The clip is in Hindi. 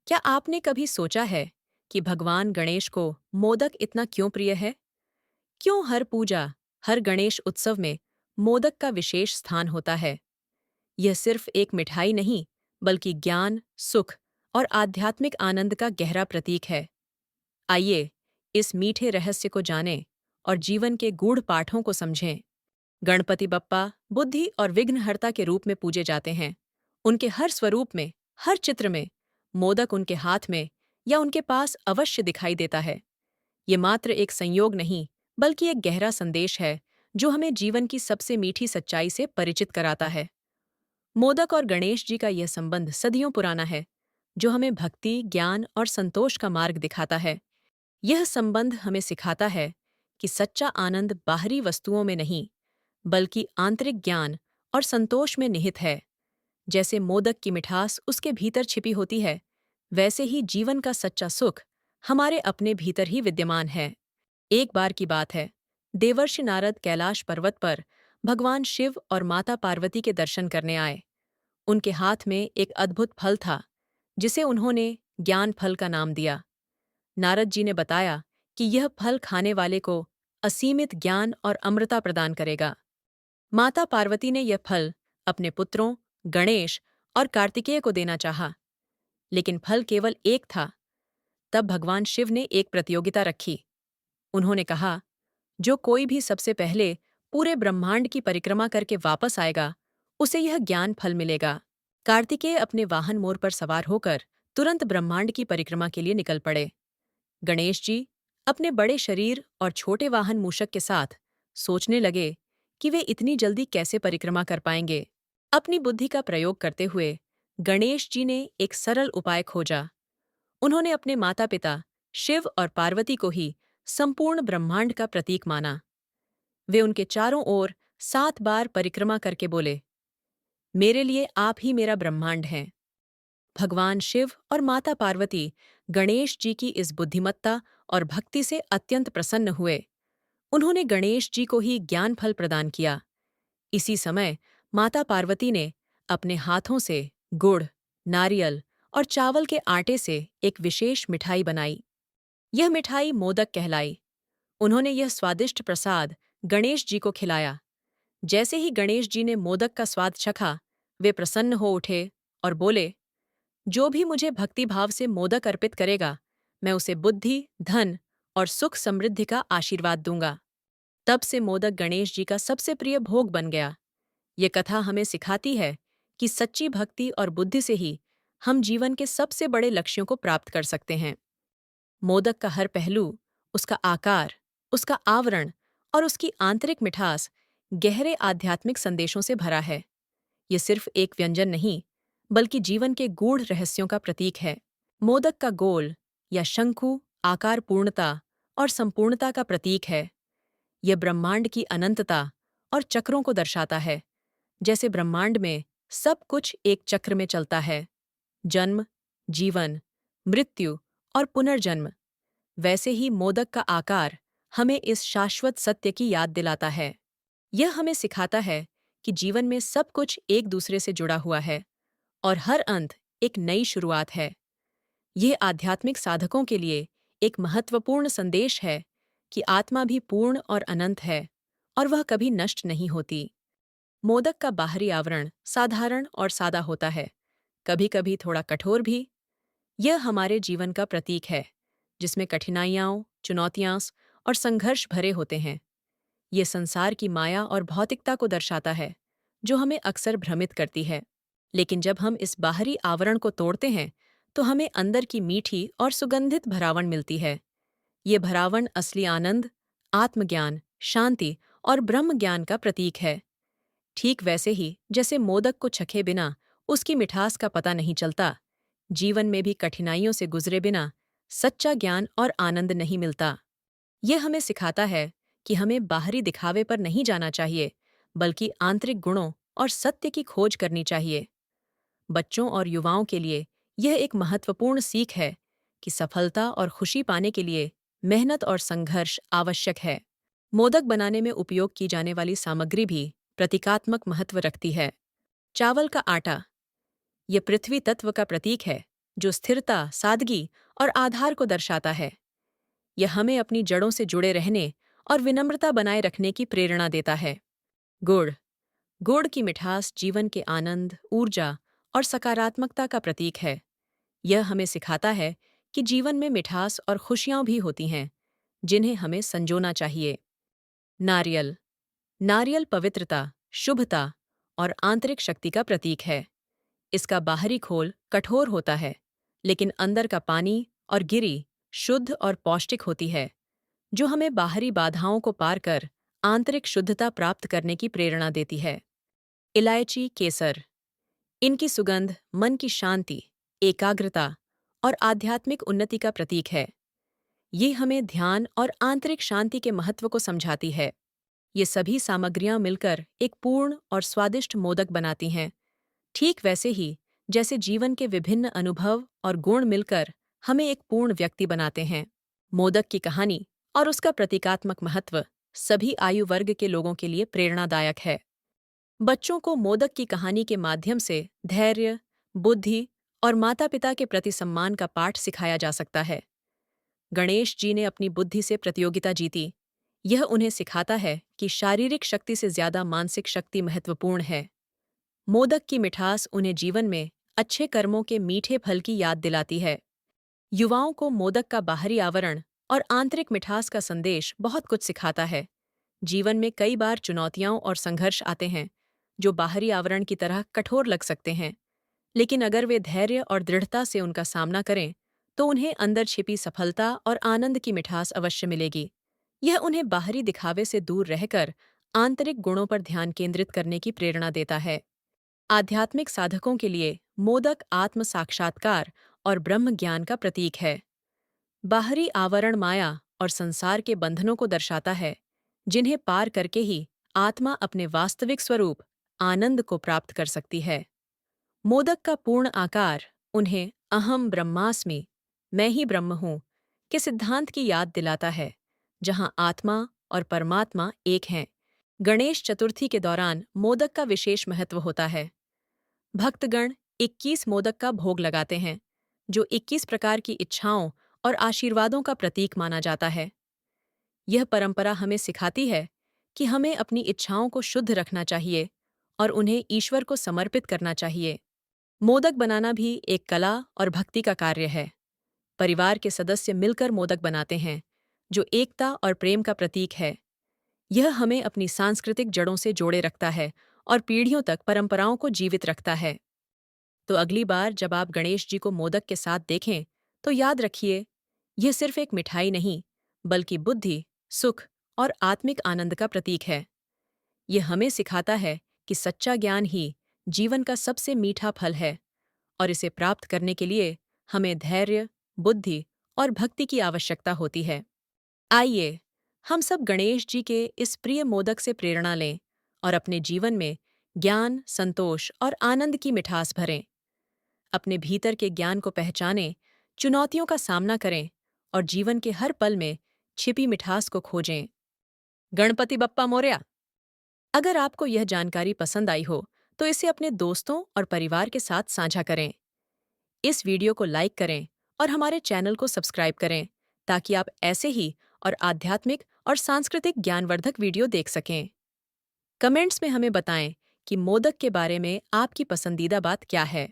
क्या आपने कभी सोचा है कि भगवान गणेश को मोदक इतना क्यों प्रिय है? क्यों हर पूजा, हर गणेश उत्सव में मोदक का विशेष स्थान होता है? यह सिर्फ एक मिठाई नहीं, बल्कि ज्ञान, सुख और आध्यात्मिक आनंद का गहरा प्रतीक है। आइए, इस मीठे रहस्य को जानें और जीवन के गूढ़ पाठों को समझें। गणपति बप्पा बुद्धि और विघ्नहर्ता के रूप में पूजे जाते हैं। उनके हर स्वरूप में, हर चित्र में, मोदक उनके हाथ में या उनके पास अवश्य दिखाई देता है। ये मात्र एक संयोग नहीं, बल्कि एक गहरा संदेश है जो हमें जीवन की सबसे मीठी सच्चाई से परिचित कराता है। मोदक और गणेश जी का यह संबंध सदियों पुराना है, जो हमें भक्ति, ज्ञान और संतोष का मार्ग दिखाता है। यह संबंध हमें सिखाता है कि सच्चा आनंद बाहरी वस्तुओं में नहीं, बल्कि आंतरिक ज्ञान और संतोष में निहित है। जैसे मोदक की मिठास उसके भीतर छिपी होती है, वैसे ही जीवन का सच्चा सुख हमारे अपने भीतर ही विद्यमान है। एक बार की बात है, देवर्षि नारद कैलाश पर्वत पर भगवान शिव और माता पार्वती के दर्शन करने आए। उनके हाथ में एक अद्भुत फल था, जिसे उन्होंने ज्ञान फल का नाम दिया। नारद जी ने बताया कि यह फल खाने वाले को असीमित ज्ञान और अमृता प्रदान करेगा। माता पार्वती ने यह फल अपने पुत्रों गणेश और कार्तिकेय को देना चाहा, लेकिन फल केवल एक था। तब भगवान शिव ने एक प्रतियोगिता रखी। उन्होंने कहा, जो कोई भी सबसे पहले पूरे ब्रह्मांड की परिक्रमा करके वापस आएगा, उसे यह ज्ञान फल मिलेगा। कार्तिकेय अपने वाहन मोर पर सवार होकर तुरंत ब्रह्मांड की परिक्रमा के लिए निकल पड़े। गणेश जी अपने बड़े शरीर और छोटे वाहन मूषक के साथ सोचने लगे कि वे इतनी जल्दी कैसे परिक्रमा कर पाएंगे। अपनी बुद्धि का प्रयोग करते हुए गणेश जी ने एक सरल उपाय खोजा। उन्होंने अपने माता पिता शिव और पार्वती को ही संपूर्ण ब्रह्मांड का प्रतीक माना। वे उनके चारों ओर 7 बार परिक्रमा करके बोले, मेरे लिए आप ही मेरा ब्रह्मांड हैं। भगवान शिव और माता पार्वती गणेश जी की इस बुद्धिमत्ता और भक्ति से अत्यंत प्रसन्न हुए। उन्होंने गणेश जी को ही ज्ञान फल प्रदान किया। इसी समय माता पार्वती ने अपने हाथों से गुड़, नारियल और चावल के आटे से एक विशेष मिठाई बनाई। यह मिठाई मोदक कहलाई। उन्होंने यह स्वादिष्ट प्रसाद गणेश जी को खिलाया। जैसे ही गणेश जी ने मोदक का स्वाद चखा, वे प्रसन्न हो उठे और बोले, जो भी मुझे भक्तिभाव से मोदक अर्पित करेगा, मैं उसे बुद्धि, धन और सुख समृद्धि का आशीर्वाद दूंगा। तब से मोदक गणेश जी का सबसे प्रिय भोग बन गया। ये कथा हमें सिखाती है कि सच्ची भक्ति और बुद्धि से ही हम जीवन के सबसे बड़े लक्ष्यों को प्राप्त कर सकते हैं। मोदक का हर पहलू, उसका आकार, उसका आवरण और उसकी आंतरिक मिठास गहरे आध्यात्मिक संदेशों से भरा है। ये सिर्फ एक व्यंजन नहीं, बल्कि जीवन के गूढ़ रहस्यों का प्रतीक है। मोदक का गोल या शंकु आकार पूर्णता और संपूर्णता का प्रतीक है। यह ब्रह्मांड की अनंतता और चक्रों को दर्शाता है। जैसे ब्रह्मांड में सब कुछ एक चक्र में चलता है, जन्म, जीवन, मृत्यु और पुनर्जन्म, वैसे ही मोदक का आकार हमें इस शाश्वत सत्य की याद दिलाता है। यह हमें सिखाता है कि जीवन में सब कुछ एक दूसरे से जुड़ा हुआ है और हर अंत एक नई शुरुआत है। यह आध्यात्मिक साधकों के लिए एक महत्वपूर्ण संदेश है कि आत्मा भी पूर्ण और अनंत है और वह कभी नष्ट नहीं होती। मोदक का बाहरी आवरण साधारण और सादा होता है, कभी कभी थोड़ा कठोर भी। यह हमारे जीवन का प्रतीक है, जिसमें कठिनाइयाँ, चुनौतियाँ और संघर्ष भरे होते हैं। ये संसार की माया और भौतिकता को दर्शाता है, जो हमें अक्सर भ्रमित करती है। लेकिन जब हम इस बाहरी आवरण को तोड़ते हैं, तो हमें अंदर की मीठी और सुगंधित भरावन मिलती है। ये भरावन असली आनंद, आत्मज्ञान, शांति और ब्रह्म ज्ञान का प्रतीक है। ठीक वैसे ही जैसे मोदक को चखे बिना उसकी मिठास का पता नहीं चलता, जीवन में भी कठिनाइयों से गुजरे बिना सच्चा ज्ञान और आनंद नहीं मिलता। यह हमें सिखाता है कि हमें बाहरी दिखावे पर नहीं जाना चाहिए, बल्कि आंतरिक गुणों और सत्य की खोज करनी चाहिए। बच्चों और युवाओं के लिए यह एक महत्वपूर्ण सीख है कि सफलता और खुशी पाने के लिए मेहनत और संघर्ष आवश्यक है। मोदक बनाने में उपयोग की जाने वाली सामग्री भी प्रतीकात्मक महत्व रखती है। चावल का आटा, यह पृथ्वी तत्व का प्रतीक है, जो स्थिरता, सादगी और आधार को दर्शाता है। यह हमें अपनी जड़ों से जुड़े रहने और विनम्रता बनाए रखने की प्रेरणा देता है। गुड़। गुड़ की मिठास जीवन के आनंद, ऊर्जा और सकारात्मकता का प्रतीक है। यह हमें सिखाता है कि जीवन में मिठास और खुशियां भी होती हैं, जिन्हें हमें संजोना चाहिए। नारियल। नारियल पवित्रता, शुभता और आंतरिक शक्ति का प्रतीक है। इसका बाहरी खोल कठोर होता है, लेकिन अंदर का पानी और गिरी शुद्ध और पौष्टिक होती है, जो हमें बाहरी बाधाओं को पार कर आंतरिक शुद्धता प्राप्त करने की प्रेरणा देती है। इलायची, केसर। इनकी सुगंध मन की शांति, एकाग्रता और आध्यात्मिक उन्नति का प्रतीक है। ये हमें ध्यान और आंतरिक शांति के महत्व को समझाती है। ये सभी सामग्रियां मिलकर एक पूर्ण और स्वादिष्ट मोदक बनाती हैं, ठीक वैसे ही जैसे जीवन के विभिन्न अनुभव और गुण मिलकर हमें एक पूर्ण व्यक्ति बनाते हैं। मोदक की कहानी और उसका प्रतीकात्मक महत्व सभी आयु वर्ग के लोगों के लिए प्रेरणादायक है। बच्चों को मोदक की कहानी के माध्यम से धैर्य, बुद्धि और माता-पिता के प्रति सम्मान का पाठ सिखाया जा सकता है। गणेश जी ने अपनी बुद्धि से प्रतियोगिता जीती। यह उन्हें सिखाता है कि शारीरिक शक्ति से ज्यादा मानसिक शक्ति महत्वपूर्ण है। मोदक की मिठास उन्हें जीवन में अच्छे कर्मों के मीठे फल की याद दिलाती है। युवाओं को मोदक का बाहरी आवरण और आंतरिक मिठास का संदेश बहुत कुछ सिखाता है। जीवन में कई बार चुनौतियां और संघर्ष आते हैं, जो बाहरी आवरण की तरह कठोर लग सकते हैं, लेकिन अगर वे धैर्य और दृढ़ता से उनका सामना करें, तो उन्हें अंदर छिपी सफलता और आनंद की मिठास अवश्य मिलेगी। यह उन्हें बाहरी दिखावे से दूर रहकर आंतरिक गुणों पर ध्यान केंद्रित करने की प्रेरणा देता है। आध्यात्मिक साधकों के लिए मोदक आत्म साक्षात्कार और ब्रह्म ज्ञान का प्रतीक है। बाहरी आवरण माया और संसार के बंधनों को दर्शाता है, जिन्हें पार करके ही आत्मा अपने वास्तविक स्वरूप आनंद को प्राप्त कर सकती है। मोदक का पूर्ण आकार उन्हें अहम ब्रह्मास्मि, मैं ही ब्रह्म हूँ, के सिद्धांत की याद दिलाता है, जहाँ आत्मा और परमात्मा एक हैं। गणेश चतुर्थी के दौरान मोदक का विशेष महत्व होता है। भक्तगण 21 मोदक का भोग लगाते हैं, जो 21 प्रकार की इच्छाओं और आशीर्वादों का प्रतीक माना जाता है। यह परंपरा हमें सिखाती है कि हमें अपनी इच्छाओं को शुद्ध रखना चाहिए और उन्हें ईश्वर को समर्पित करना चाहिए। मोदक बनाना भी एक कला और भक्ति का कार्य है। परिवार के सदस्य मिलकर मोदक बनाते हैं, जो एकता और प्रेम का प्रतीक है। यह हमें अपनी सांस्कृतिक जड़ों से जोड़े रखता है और पीढ़ियों तक परंपराओं को जीवित रखता है। तो अगली बार जब आप गणेश जी को मोदक के साथ देखें, तो याद रखिए, यह सिर्फ एक मिठाई नहीं, बल्कि बुद्धि, सुख और आत्मिक आनंद का प्रतीक है। यह हमें सिखाता है कि सच्चा ज्ञान ही जीवन का सबसे मीठा फल है, और इसे प्राप्त करने के लिए हमें धैर्य, बुद्धि और भक्ति की आवश्यकता होती है। आइए, हम सब गणेश जी के इस प्रिय मोदक से प्रेरणा लें और अपने जीवन में ज्ञान, संतोष और आनंद की मिठास भरें। अपने भीतर के ज्ञान को पहचानें, चुनौतियों का सामना करें और जीवन के हर पल में छिपी मिठास को खोजें। गणपति बप्पा मोरया। अगर आपको यह जानकारी पसंद आई हो, तो इसे अपने दोस्तों और परिवार के साथ साझा करें। इस वीडियो को लाइक करें और हमारे चैनल को सब्सक्राइब करें, ताकि आप ऐसे ही और आध्यात्मिक और सांस्कृतिक ज्ञानवर्धक वीडियो देख सकें। कमेंट्स में हमें बताएं कि मोदक के बारे में आपकी पसंदीदा बात क्या है।